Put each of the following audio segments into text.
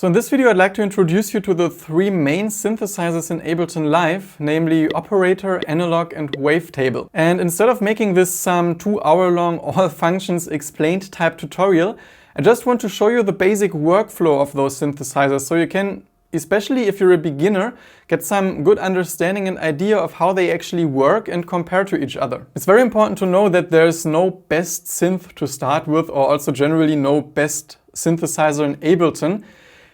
So in this video I'd like to introduce you to the three main synthesizers in Ableton Live, namely Operator, Analog and Wavetable. And instead of making this some 2-hour-long all functions explained type tutorial, I just want to show you the basic workflow of those synthesizers so you can, especially if you're a beginner, get some good understanding and idea of how they actually work and compare to each other. It's very important to know that there's no best synth to start with, or also generally no best synthesizer in Ableton.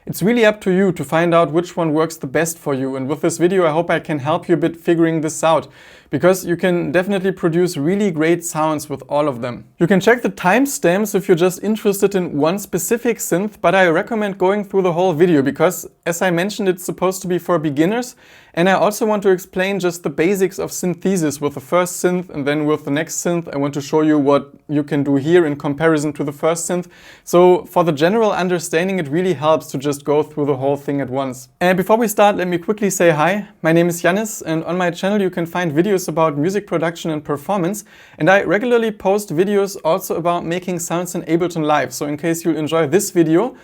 It's really up to you to find out which one works the best for you, and with this video I hope I can help you a bit figuring this out, because you can definitely produce really great sounds with all of them. You can check the timestamps if you're just interested in one specific synth, but I recommend going through the whole video because, as I mentioned, it's supposed to be for beginners, and I also want to explain just the basics of synthesis with the first synth, and then with the next synth I want to show you what you can do here in comparison to the first synth. So for the general understanding it really helps to just go through the whole thing at once. And before we start, let me quickly say hi. My name is Yannis, and on my channel you can find videos about music production and performance, and I regularly post videos also about making sounds in Ableton Live. So in case you'll enjoy this video,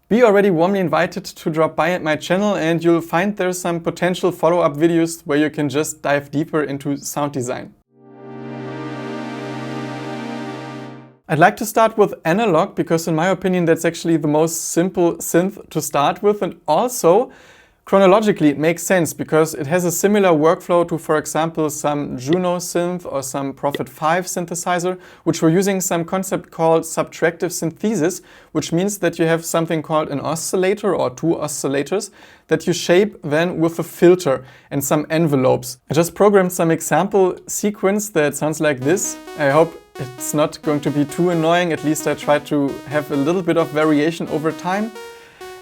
be already warmly invited to drop by at my channel, and you'll find there's some potential follow-up videos where you can just dive deeper into sound design. I'd like to start with Analog because in my opinion that's actually the most simple synth to start with, and also chronologically it makes sense because it has a similar workflow to, for example, some Juno synth or some Prophet 5 synthesizer, which were using some concept called subtractive synthesis, which means that you have something called an oscillator or two oscillators that you shape then with a filter and some envelopes. I just programmed some example sequence that sounds like this. I hope it's not going to be too annoying. At least I try to have a little bit of variation over time.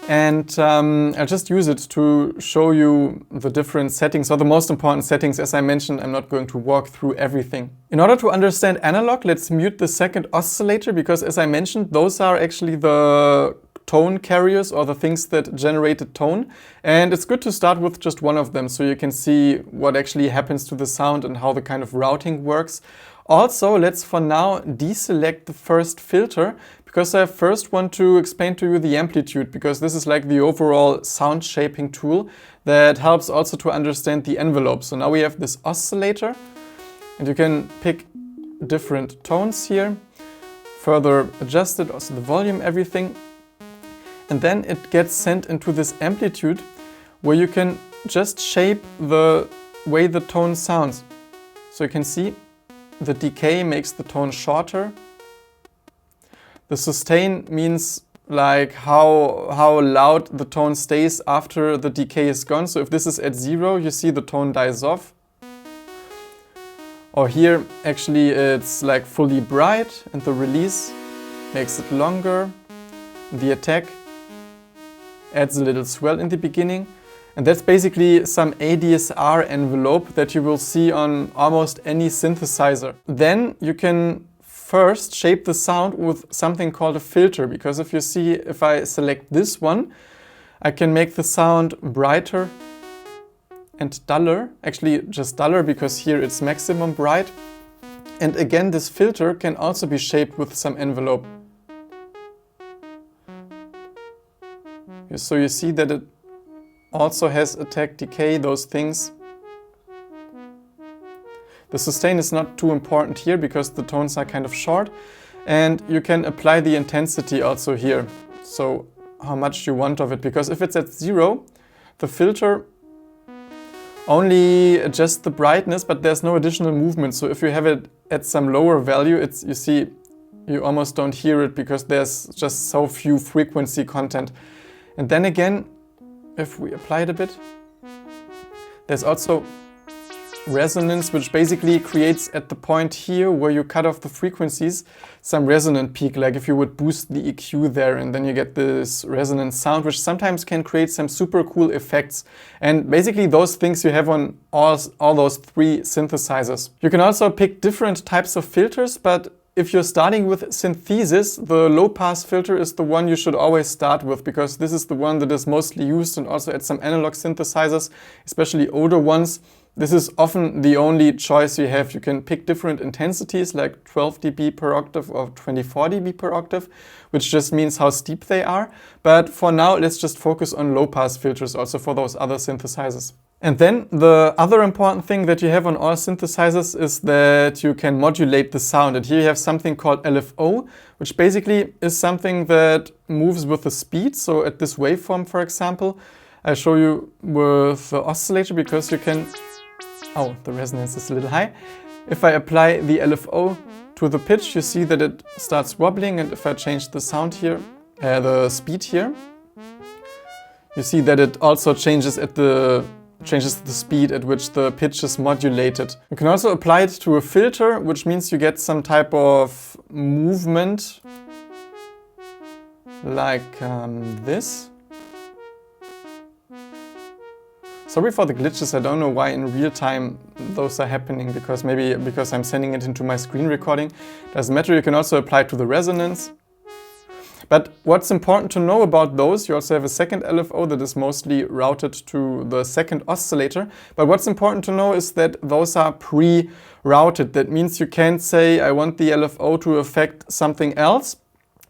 And I'll just use it to show you the different settings, or the most important settings. As I mentioned, I'm not going to walk through everything. In order to understand analog, let's mute the second oscillator, because as I mentioned, those are actually the tone carriers, or the things that generated tone. And it's good to start with just one of them so you can see what actually happens to the sound and how the kind of routing works. Also, let's for now deselect the first filter, because I first want to explain to you the amplitude, because this is like the overall sound shaping tool that helps also to understand the envelope. So now we have this oscillator, and you can pick different tones here, further adjust it, also the volume, everything. And then it gets sent into this amplitude where you can just shape the way the tone sounds. So you can see the decay makes the tone shorter. The sustain means like how loud the tone stays after the decay is gone. So if this is at 0, you see the tone dies off. Or here actually it's like fully bright, and the release makes it longer. The attack adds a little swell in the beginning. And that's basically some ADSR envelope that you will see on almost any synthesizer. Then you can first shape the sound with something called a filter, because if you see, if I select this one, I can make the sound brighter and duller. Actually just duller, because here it's maximum bright. And again, this filter can also be shaped with some envelope. So you see that it also has attack, decay, those things. The sustain is not too important here because the tones are kind of short, and you can apply the intensity also here. So how much you want of it, because if it's at 0, the filter only adjusts the brightness, but there's no additional movement. So if you have it at some lower value, you see, you almost don't hear it because there's just so few frequency content. And then again, if we apply it a bit, there's also resonance, which basically creates at the point here where you cut off the frequencies some resonant peak, like if you would boost the EQ there, and then you get this resonant sound, which sometimes can create some super cool effects. And basically those things you have on all those three synthesizers. You can also pick different types of filters, but if you're starting with synthesis, the low-pass filter is the one you should always start with, because this is the one that is mostly used, and also at some analog synthesizers, especially older ones, this is often the only choice you have. You can pick different intensities like 12 dB per octave or 24 dB per octave, which just means how steep they are. But for now, let's just focus on low-pass filters also for those other synthesizers. And then the other important thing that you have on all synthesizers is that you can modulate the sound. And here you have something called LFO, which basically is something that moves with the speed. So at this waveform, for example, I show you with the oscillator because you can... Oh, the resonance is a little high. If I apply the LFO to the pitch, you see that it starts wobbling, and if I change the sound here, the speed here, you see that it also changes the speed at which the pitch is modulated. You can also apply it to a filter, which means you get some type of movement like this. Sorry for the glitches, I don't know why in real time those are happening, maybe because I'm sending it into my screen recording. Doesn't matter, you can also apply it to the resonance. But what's important to know about those, you also have a second LFO that is mostly routed to the second oscillator. But what's important to know is that those are pre-routed. That means you can't say, I want the LFO to affect something else.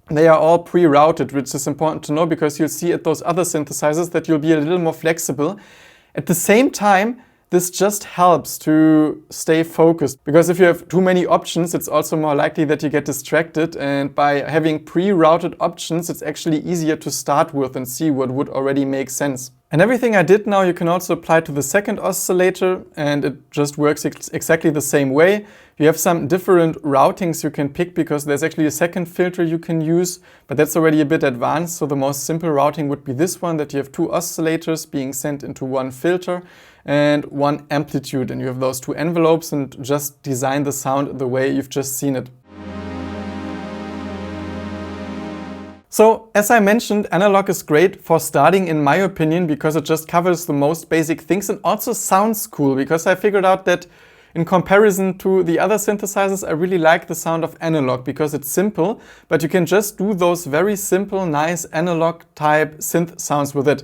They are all pre-routed, which is important to know because you'll see at those other synthesizers that you'll be a little more flexible. At the same time, this just helps to stay focused, because if you have too many options, it's also more likely that you get distracted, and by having pre-routed options, it's actually easier to start with and see what would already make sense. And everything I did now you can also apply to the second oscillator, and it just works exactly the same way. You have some different routings you can pick because there's actually a second filter you can use, but that's already a bit advanced. So the most simple routing would be this one, that you have two oscillators being sent into one filter and one amplitude, and you have those two envelopes and just design the sound the way you've just seen it. So, as I mentioned, analog is great for starting in my opinion because it just covers the most basic things and also sounds cool, because I figured out that in comparison to the other synthesizers, I really like the sound of analog because it's simple, but you can just do those very simple, nice analog type synth sounds with it.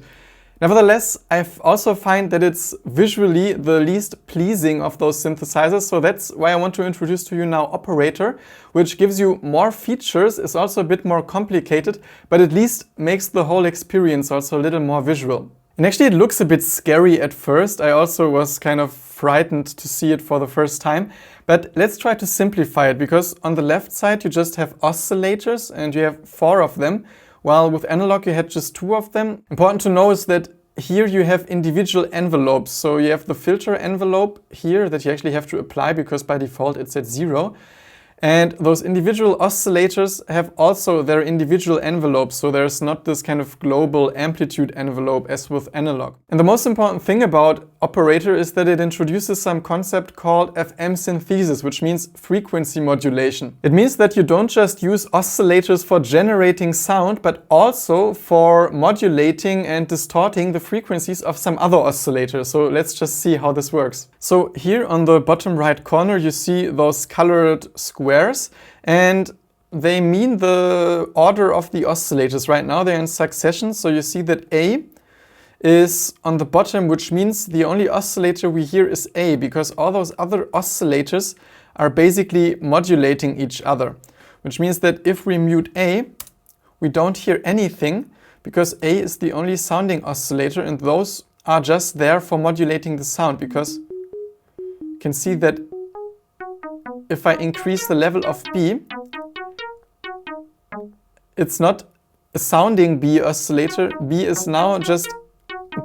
Nevertheless, I also find that it's visually the least pleasing of those synthesizers, so that's why I want to introduce to you now Operator, which gives you more features, is also a bit more complicated, but at least makes the whole experience also a little more visual. And actually it looks a bit scary at first. I also was kind of frightened to see it for the first time, but let's try to simplify it, because on the left side you just have oscillators and you have 4 of them, while with analog you had just 2 of them. Important to know is that here you have individual envelopes. So you have the filter envelope here that you actually have to apply because by default it's at 0. And those individual oscillators have also their individual envelopes, so there's not this kind of global amplitude envelope as with analog. And the most important thing about Operator is that it introduces some concept called FM synthesis, which means frequency modulation. It means that you don't just use oscillators for generating sound, but also for modulating and distorting the frequencies of some other oscillators. So let's just see how this works. So here on the bottom right corner you see those colored squares, and they mean the order of the oscillators. Right now they're in succession, so you see that A is on the bottom, which means the only oscillator we hear is A, because all those other oscillators are basically modulating each other. Which means that if we mute A, we don't hear anything, because A is the only sounding oscillator, and those are just there for modulating the sound, because you can see that if I increase the level of B, it's not a sounding B oscillator. B is now just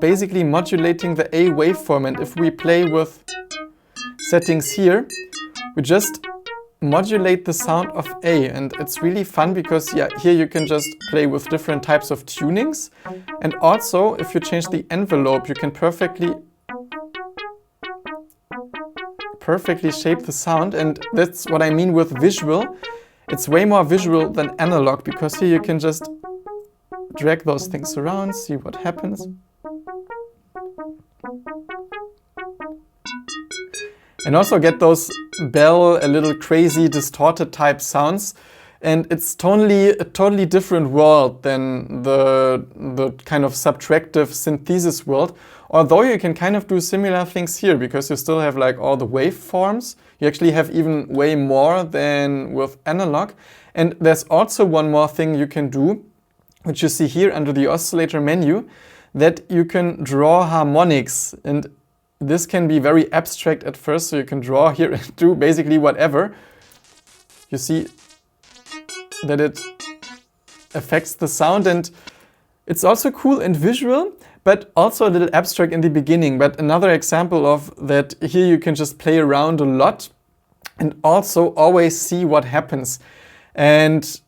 basically modulating the A waveform, and if we play with settings here, we just modulate the sound of A, and it's really fun because here you can just play with different types of tunings, and also if you change the envelope you can perfectly shape the sound. And that's what I mean with visual. It's way more visual than analog, because here you can just drag those things around, see what happens. And also get those bell, a little crazy, distorted type sounds. and it's totally a totally different world than the kind of subtractive synthesis world. Although you can kind of do similar things here, because you still have like all the waveforms. You actually have even way more than with analog. And there's also one more thing you can do, which you see here under the oscillator menu, that you can draw harmonics. And this can be very abstract at first, so you can draw here and do basically whatever. You see that it affects the sound, and it's also cool and visual, but also a little abstract in the beginning. But another example of that, here you can just play around a lot and also always see what happens. And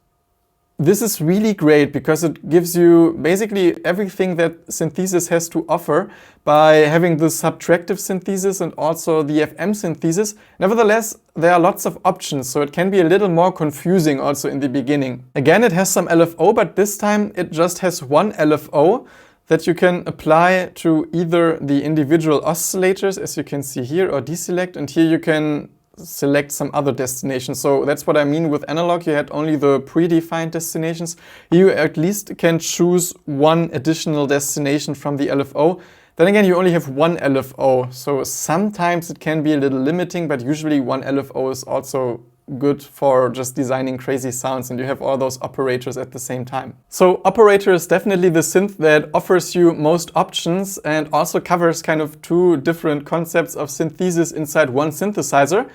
this is really great because it gives you basically everything that synthesis has to offer by having the subtractive synthesis and also the FM synthesis. Nevertheless, there are lots of options, so it can be a little more confusing also in the beginning. Again, it has some LFO, but this time it just has one LFO that you can apply to either the individual oscillators, as you can see here, or deselect, and here you can select some other destinations. So that's what I mean with analog. You had only the predefined destinations. You at least can choose one additional destination from the LFO. Then again, you only have one LFO. So sometimes it can be a little limiting, but usually one LFO is also good for just designing crazy sounds, and you have all those operators at the same time. So operator is definitely the synth that offers you most options and also covers kind of two different concepts of synthesis inside one synthesizer.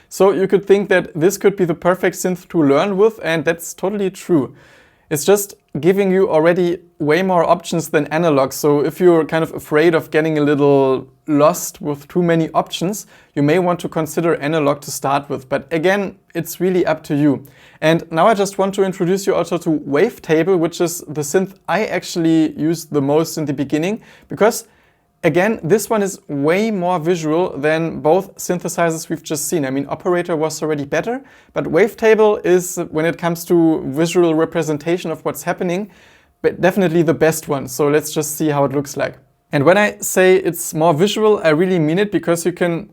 So you could think that this could be the perfect synth to learn with, and that's totally true. It's just giving you already way more options than analog. So if you're kind of afraid of getting a little lost with too many options, you may want to consider analog to start with. But again, it's really up to you. And now I just want to introduce you also to Wavetable, which is the synth I actually used the most in the beginning, because again, this one is way more visual than both synthesizers we've just seen. I mean, Operator was already better, but Wavetable is, when it comes to visual representation of what's happening, but definitely the best one. So let's just see how it looks like. And when I say it's more visual, I really mean it, because you can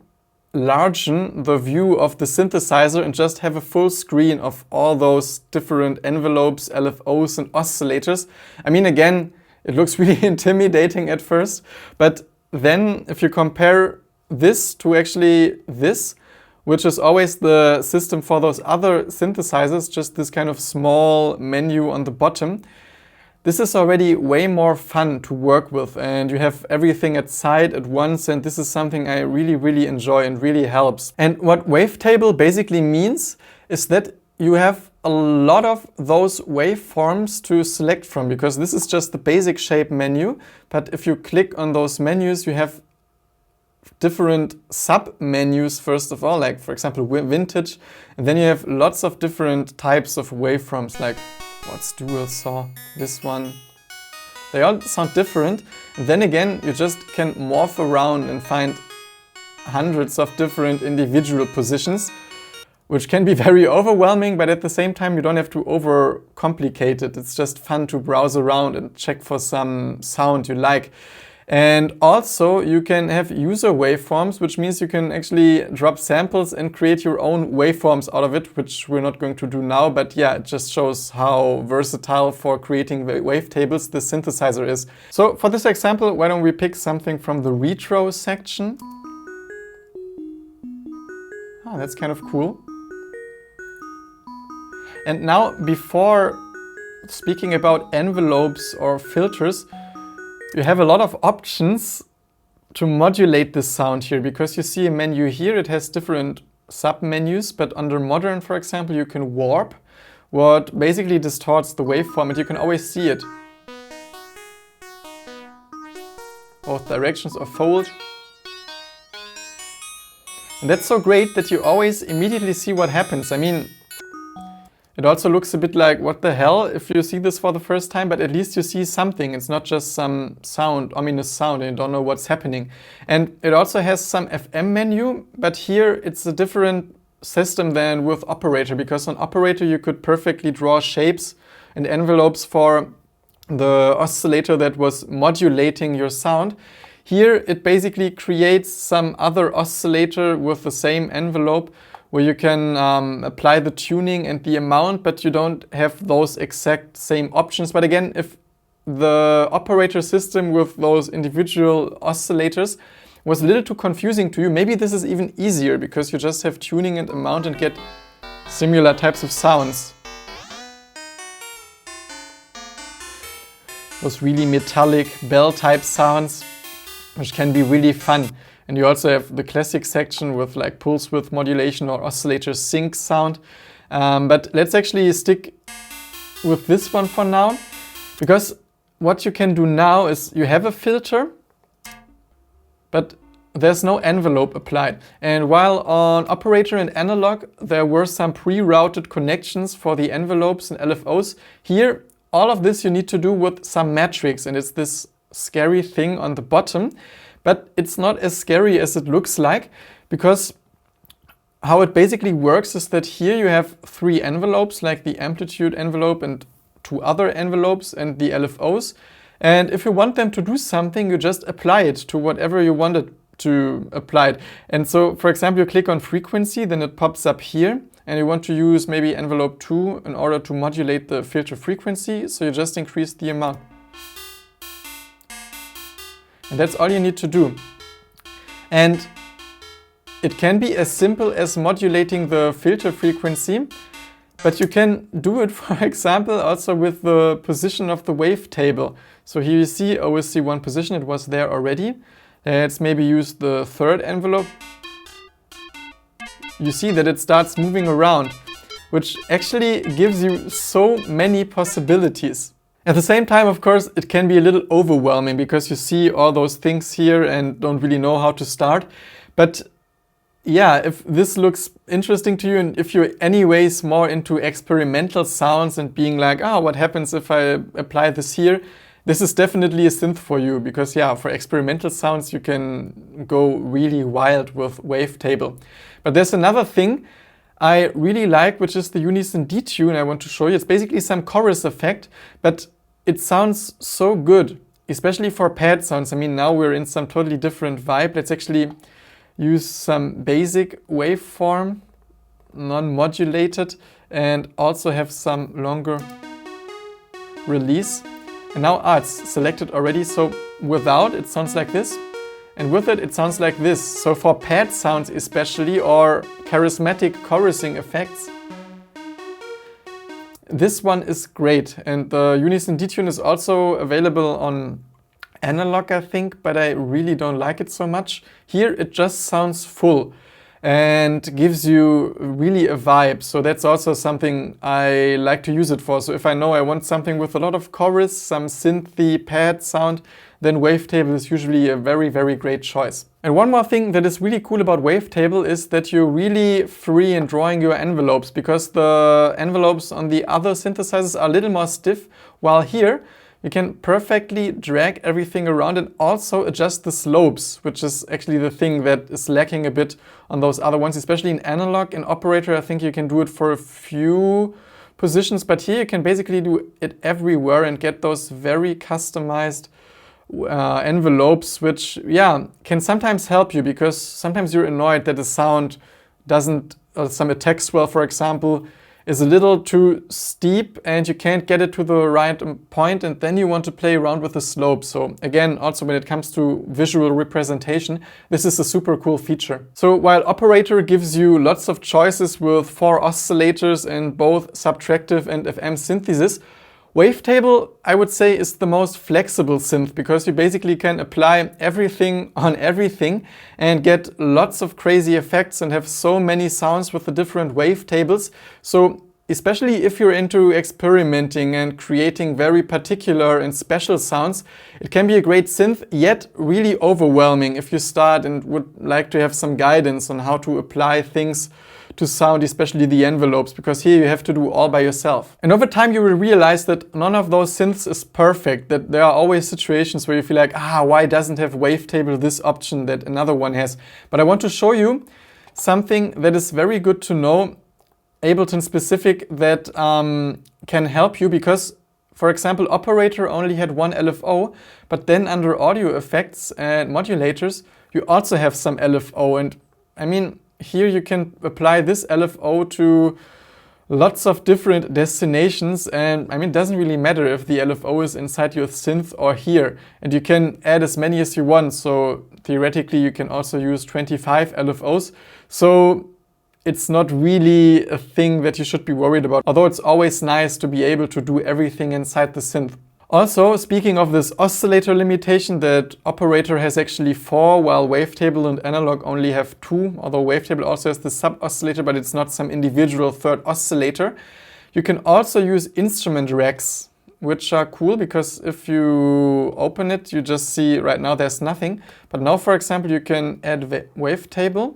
largen the view of the synthesizer and just have a full screen of all those different envelopes, LFOs and oscillators. I mean, again, it looks really intimidating at first, but then if you compare this to actually this, which is always the system for those other synthesizers, just this kind of small menu on the bottom, this is already way more fun to work with, and you have everything at sight at once, and this is something I really enjoy and really helps. And what Wavetable basically means is that you have a lot of those waveforms to select from, because this is just the basic shape menu. But if you click on those menus, you have different sub-menus first of all, like for example vintage, and then you have lots of different types of waveforms, like what's dual saw, this one. They all sound different, and then again you just can morph around and find hundreds of different individual positions, which can be very overwhelming, but at the same time you don't have to overcomplicate it. It's just fun to browse around and check for some sound you like. And also you can have user waveforms, which means you can actually drop samples and create your own waveforms out of it, which we're not going to do now, but yeah, it just shows how versatile for creating wavetables the synthesizer is. So for this example, why don't we pick something from the retro section? Oh, that's kind of cool. And now, before speaking about envelopes or filters, you have a lot of options to modulate the sound here, because you see a menu here, it has different sub-menus, but under modern, for example, you can warp, what basically distorts the waveform, and you can always see it. Both directions, or fold. And that's so great that you always immediately see what happens. I mean, it also looks a bit like, what the hell, if you see this for the first time, but at least you see something. It's not just some sound, ominous sound, and you don't know what's happening. And it also has some FM menu, but here it's a different system than with Operator, because on Operator you could perfectly draw shapes and envelopes for the oscillator that was modulating your sound. Here it basically creates some other oscillator with the same envelope, where you can apply the tuning and the amount, but you don't have those exact same options. But again, if the operator system with those individual oscillators was a little too confusing to you, maybe this is even easier because you just have tuning and amount and get similar types of sounds. Those really metallic bell type sounds, which can be really fun. And you also have the classic section with like pulse width modulation or oscillator sync sound. But let's actually stick with this one for now, because what you can do now is you have a filter, but there's no envelope applied. And while on operator and analog, there were some pre-routed connections for the envelopes and LFOs, here all of this you need to do with some matrix, and it's this scary thing on the bottom. But it's not as scary as it looks like, because how it basically works is that here you have 3 envelopes, like the amplitude envelope and 2 other envelopes and the LFOs. And if you want them to do something, you just apply it to whatever you wanted to apply it. And so, for example, you click on frequency, then it pops up here, and you want to use maybe envelope 2 in order to modulate the filter frequency, so you just increase the amount. And that's all you need to do. And it can be as simple as modulating the filter frequency, but you can do it, for example, also with the position of the wavetable. So here you see OSC1 position, it was there already. Let's maybe use the 3rd envelope. You see that it starts moving around, which actually gives you so many possibilities. At the same time, of course, it can be a little overwhelming because you see all those things here and don't really know how to start. But yeah, if this looks interesting to you and if you're anyways more into experimental sounds and being like, oh, what happens if I apply this here? This is definitely a synth for you, because yeah, for experimental sounds you can go really wild with Wavetable. But there's another thing I really like, which is the Unison detune I want to show you. It's basically some chorus effect, but it sounds so good, especially for pad sounds. I mean, now we're in some totally different vibe. Let's actually use some basic waveform, non-modulated, and also have some longer release. And now it's selected already, so without it sounds like this, and with it sounds like this. So for pad sounds especially, or charismatic chorusing effects, this one is great. And the Unison detune is also available on analog, I think, but I really don't like it so much. Here it just sounds full and gives you really a vibe. So that's also something I like to use it for. So if I know I want something with a lot of chorus, some synthy pad sound, then Wavetable is usually a very, very great choice. And one more thing that is really cool about Wavetable is that you're really free in drawing your envelopes, because the envelopes on the other synthesizers are a little more stiff, while here you can perfectly drag everything around and also adjust the slopes, which is actually the thing that is lacking a bit on those other ones, especially in analog. In operator, I think you can do it for a few positions, but here you can basically do it everywhere and get those very customized envelopes, which yeah, can sometimes help you, because sometimes you're annoyed that the sound doesn't, some attack swell, for example, is a little too steep and you can't get it to the right point, and then you want to play around with the slope. So again, also when it comes to visual representation, this is a super cool feature. So while operator gives you lots of choices with 4 oscillators and both subtractive and FM synthesis, Wavetable, I would say, is the most flexible synth, because you basically can apply everything on everything and get lots of crazy effects and have so many sounds with the different wavetables. So especially if you're into experimenting and creating very particular and special sounds, it can be a great synth, yet really overwhelming if you start and would like to have some guidance on how to apply things to sound, especially the envelopes, because here you have to do all by yourself. And over time you will realize that none of those synths is perfect, that there are always situations where you feel like, why doesn't have Wavetable this option that another one has? But I want to show you something that is very good to know, Ableton specific, that can help you, because for example, operator only had 1 LFO, but then under audio effects and modulators, you also have some LFO. And I mean, here you can apply this LFO to lots of different destinations, and I mean, it doesn't really matter if the LFO is inside your synth or here, and you can add as many as you want. So theoretically you can also use 25 LFOs. So it's not really a thing that you should be worried about, although it's always nice to be able to do everything inside the synth. Also, speaking of this oscillator limitation, that operator has actually 4, while Wavetable and Analog only have 2, although Wavetable also has the sub-oscillator, but it's not some individual third oscillator. You can also use instrument racks, which are cool, because if you open it, you just see right now there's nothing. But now, for example, you can add Wavetable,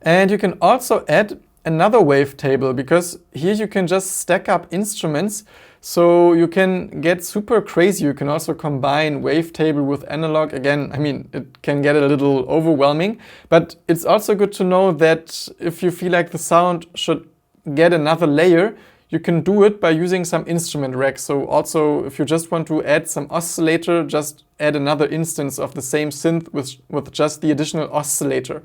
and you can also add another Wavetable, because here you can just stack up instruments. So you can get super crazy. You can also combine Wavetable with Analog. Again, I mean, it can get a little overwhelming, but it's also good to know that if you feel like the sound should get another layer, you can do it by using some instrument racks. So also, if you just want to add some oscillator, just add another instance of the same synth with just the additional oscillator.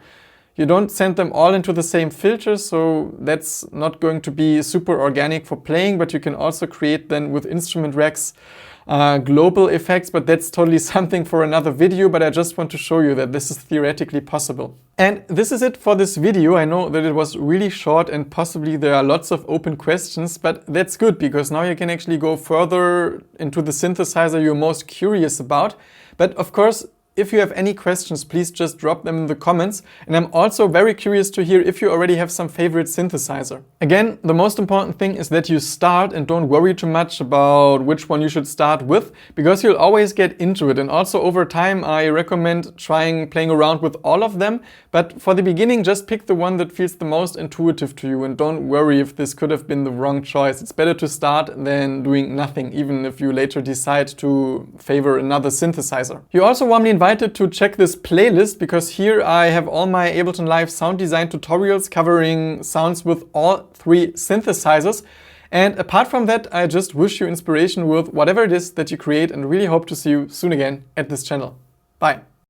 You don't send them all into the same filter, so that's not going to be super organic for playing, but you can also create then with instrument racks global effects, but that's totally something for another video, but I just want to show you that this is theoretically possible. And this is it for this video. I know that it was really short and possibly there are lots of open questions, but that's good because now you can actually go further into the synthesizer you're most curious about. But of course, if you have any questions, please just drop them in the comments. And I'm also very curious to hear if you already have some favorite synthesizer. Again, the most important thing is that you start and don't worry too much about which one you should start with, because you'll always get into it. And also over time, I recommend playing around with all of them. But for the beginning, just pick the one that feels the most intuitive to you and don't worry if this could have been the wrong choice. It's better to start than doing nothing, even if you later decide to favor another synthesizer. You also warmly invited to check this playlist, because here I have all my Ableton Live sound design tutorials covering sounds with all 3 synthesizers. And apart from that, I just wish you inspiration with whatever it is that you create and really hope to see you soon again at this channel. Bye!